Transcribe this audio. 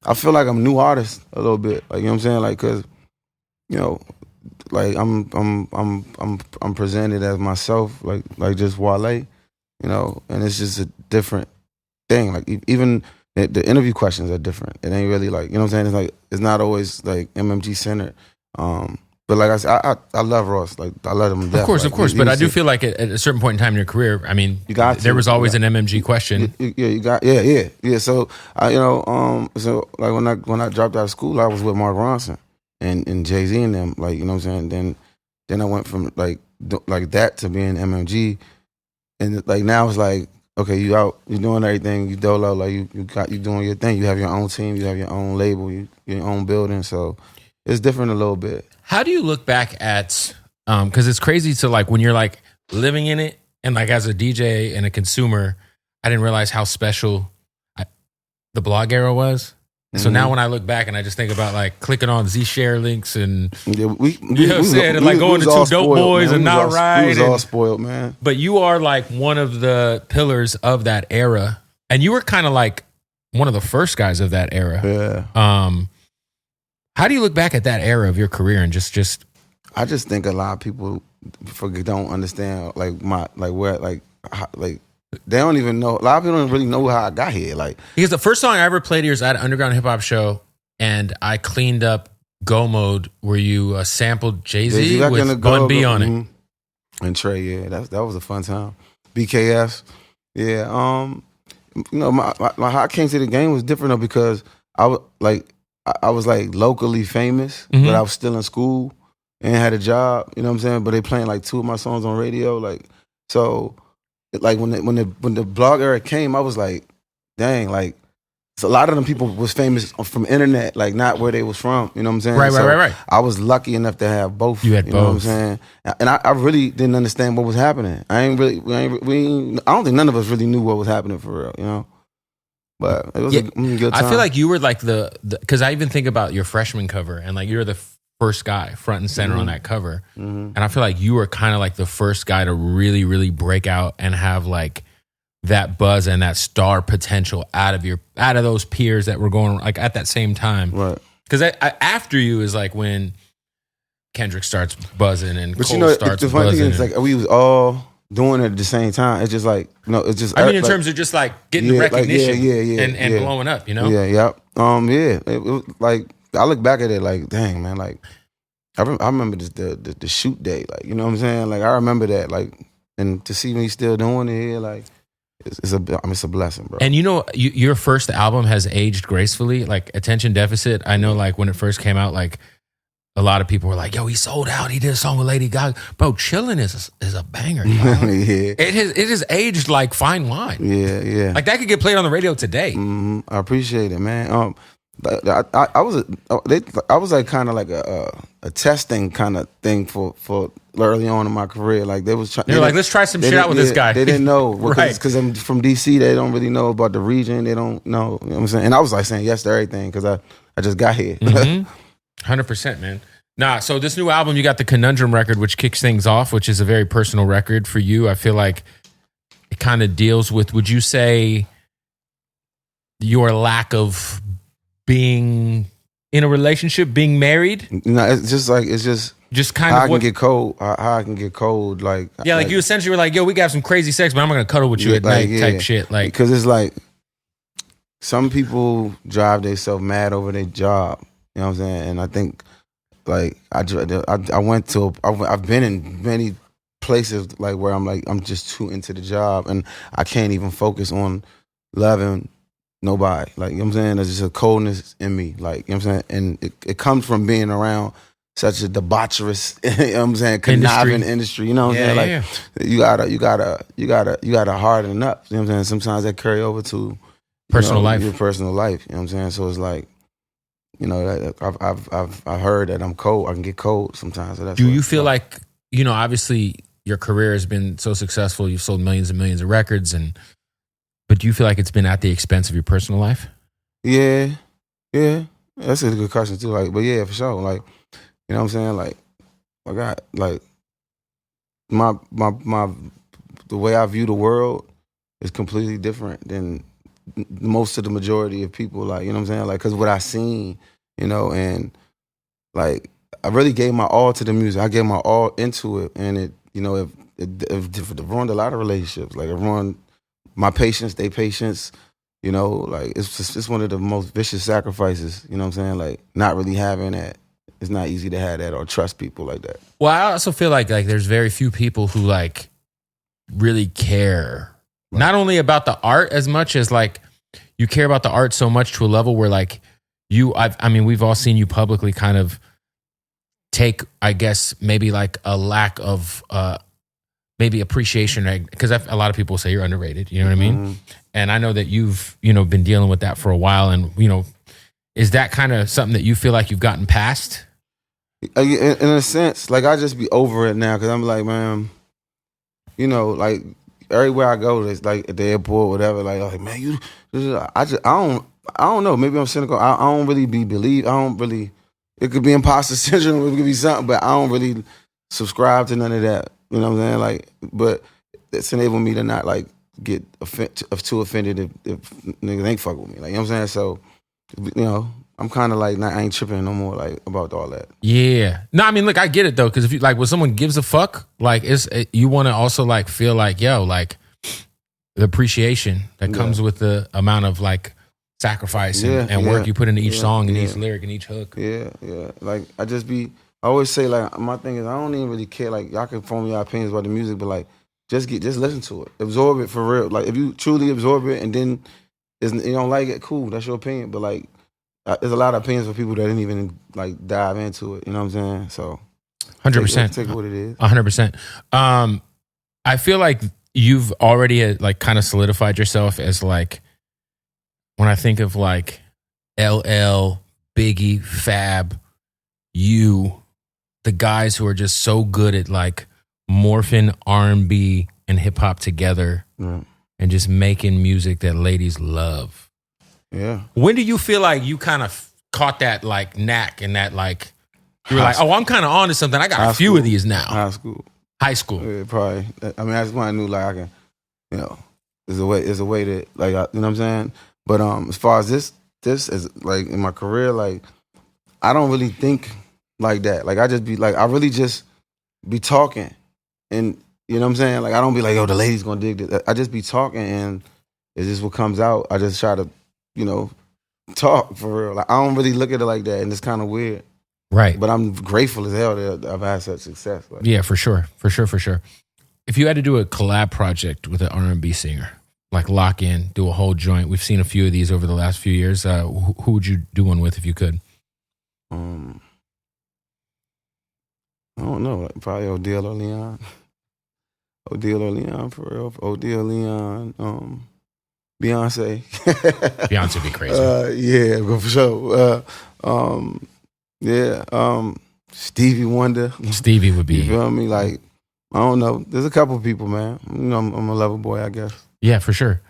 I feel like I'm a new artist a little bit. Like, you know what I'm saying? Like, cause, you know, like I'm presented as myself, like just Wale, you know, and it's just a different thing. Like even the interview questions are different. It ain't really like, you know what I'm saying? It's like it's not always like MMG centered. But like I said, I love Ross. Like I love him to death. Of course. But I do feel like at a certain point in time in your career, I mean, there was always an MMG question. Yeah. So so like when I dropped out of school, I was with Mark Ronson and Jay-Z and them. Like, you know what I'm saying? Then I went from like that to being MMG, and like now it's like, okay, you out, you doing everything, you dolo, like you doing your thing. You have your own team, you have your own label, your own building. So it's different a little bit. How do you look back at, because it's crazy to like when you're like living in it and like as a DJ and a consumer, I didn't realize how special the blog era was. So now when I look back and I just think about like clicking on Z share links and you know what I'm saying, and like going to Two Dope Boys and Not Right. We was all spoiled, man. But you are like one of the pillars of that era, and you were kind of like one of the first guys of that era. Yeah. How do you look back at that era of your career and just? I just think a lot of people don't understand they don't even know. A lot of people don't really know how I got here. Like, because the first song I ever played here is at an underground hip hop show, and I cleaned up Go Mode where you sampled Jay-Z with Bun B on it. And Trey, yeah, that was a fun time. BKS, yeah. You know, my how I came to the game was different though, because I was like locally famous, but I was still in school and had a job. You know what I'm saying? But they playing like 2 of my songs on radio, like so. Like when the blog era came, I was like, dang, like so a lot of them people was famous from internet, like not where they was from. You know what I'm saying? Right. I was lucky enough to have both. You had both. Know what I'm saying? And I really didn't understand what was happening. I don't think none of us really knew what was happening for real. You know. But it was a good time. I feel like you were like the because I even think about your freshman cover and like you're the first guy front and center on that cover. And I feel like you were kind of like the first guy to really, really break out and have like that buzz and that star potential out of those peers that were going like at that same time. Right. Because after you is like when Kendrick starts buzzing and but Cole you know, starts the funny buzzing. thing is like we was all doing it at the same time. It's just like, it's just. I mean, in terms of just like getting the recognition and blowing up, you know? Yeah. It was like, I look back at it like, dang, man, like, I remember the shoot day, like, you know what I'm saying? Like, I remember that, like, and to see me still doing it here, like, it's a blessing, bro. And you know, your first album has aged gracefully, like Attention Deficit. I know, like, when it first came out, like, a lot of people were like, yo, he sold out. He did a song with Lady Gaga. Bro, Chillin' is a banger. Yeah. It has aged like fine wine. Yeah. Like, that could get played on the radio today. I appreciate it, man. I was like kind of like a testing kind of thing for early on in my career. Like they was they're like, let's try some shit out with this guy. They didn't know Right. because I'm from DC. They don't really know about the region. They don't know. You know what I'm saying? And I was like saying yes to everything because I just got here. 100%, man. Nah, so this new album, you got the Conundrum record, which kicks things off, which is a very personal record for you. I feel like it kind of deals with, would you say, your lack of being in a relationship, being married? No, it's just kind of how I can get cold. How I can get cold, like like you essentially were like, yo, we got some crazy sex, but I'm not gonna cuddle with you at night, type shit. Like, because it's like some people drive themselves mad over their job. You know what I'm saying? And I think like I've been in many places like where I'm like I'm just too into the job and I can't even focus on loving nobody. Like, you know what I'm saying? There's just a coldness in me. Like, you know what I'm saying? And it comes from being around such a debaucherous, you know what I'm saying, conniving industry. You know what I'm saying? Like you gotta harden up. You know what I'm saying? Sometimes that carry over to personal life. Your personal life. You know what I'm saying? So it's like, you know, I've heard that I'm cold. I can get cold sometimes. So that's Do you feel like, you know, obviously your career has been so successful. You've sold millions and millions of records, but do you feel like it's been at the expense of your personal life? Yeah. That's a good question too. Like, but yeah, for sure. Like, you know what I'm saying? Like, I got like my the way I view the world is completely different than most of the majority of people, like, you know what I'm saying? Like, cause what I seen, you know, and like, I really gave my all to the music. I gave my all into it, and it, you know, it ruined a lot of relationships. Like, it ruined my patience, they patience. You know, like, it's one of the most vicious sacrifices. You know what I'm saying? Like, not really having that. It's not easy to have that or trust people like that. Well, I also feel like there's very few people who like really care, not only about the art as much as like you care about the art so much to a level where like I mean, we've all seen you publicly kind of take, I guess, maybe like a lack of maybe appreciation, right? Because a lot of people say you're underrated. You know what I mean? Mm-hmm. And I know that you've, you know, been dealing with that for a while. And, you know, is that kind of something that you feel like you've gotten past? In a sense, like, I just be over it now because I'm like, man, you know, like, everywhere I go, it's like at the airport, whatever. Like man, I don't know. Maybe I'm cynical. I don't really believe. I don't really. It could be imposter syndrome. It could be something, but I don't really subscribe to none of that. You know what I'm saying? Like, but it's enabled me to not like get too offended if niggas ain't fuck with me. Like, you know what I'm saying? So, you know, I'm kind of like, I ain't tripping no more like about all that. Yeah. No, I mean, look, I get it though, because if you like when someone gives a fuck, like you want to also like feel like, yo, like the appreciation that comes with the amount of like sacrifice and work you put into each song and each lyric and each hook. Yeah. Like, I always say, like, my thing is, I don't even really care. Like, y'all can form your opinions about the music, but like, just listen to it, absorb it for real. Like, if you truly absorb it and then you don't like it, cool, that's your opinion. But like, there's a lot of opinions for people that didn't even like dive into it. You know what I'm saying? So, 100%. Take what it is. 100%. I feel like you've already like kind of solidified yourself as like, when I think of like LL, Biggie, Fab, you, the guys who are just so good at like morphing R&B and hip hop together and just making music that ladies love. Yeah. When do you feel like you kind of caught that like knack and that like, you were like, oh, I'm kind of on to something. I got a few of these now. High school. Yeah, probably. I mean, that's when I knew, like, I can, you know, there's a way to, like, you know what I'm saying? But as far as this is, like, in my career, like, I don't really think like that. Like, I just be, like, I really just be talking. And, you know what I'm saying? Like, I don't be like, oh, the lady's gonna dig this. I just be talking, and it's just what comes out. I just try to, you know, talk for real. Like, I don't really look at it like that, and it's kind of weird. Right. But I'm grateful as hell that I've had such success. Like, yeah, for sure. If you had to do a collab project with an R&B singer, like lock in, do a whole joint. We've seen a few of these over the last few years. Who would you do one with if you could? I don't know. Like, probably Odell or Leon. Odell or Leon, for real. Odell, Leon, Beyonce. Beyonce would be crazy. Yeah, for sure. Stevie Wonder. Stevie would be. You feel me? Like, I don't know. There's a couple people, man. You know, I'm a lover boy, I guess. Yeah, for sure.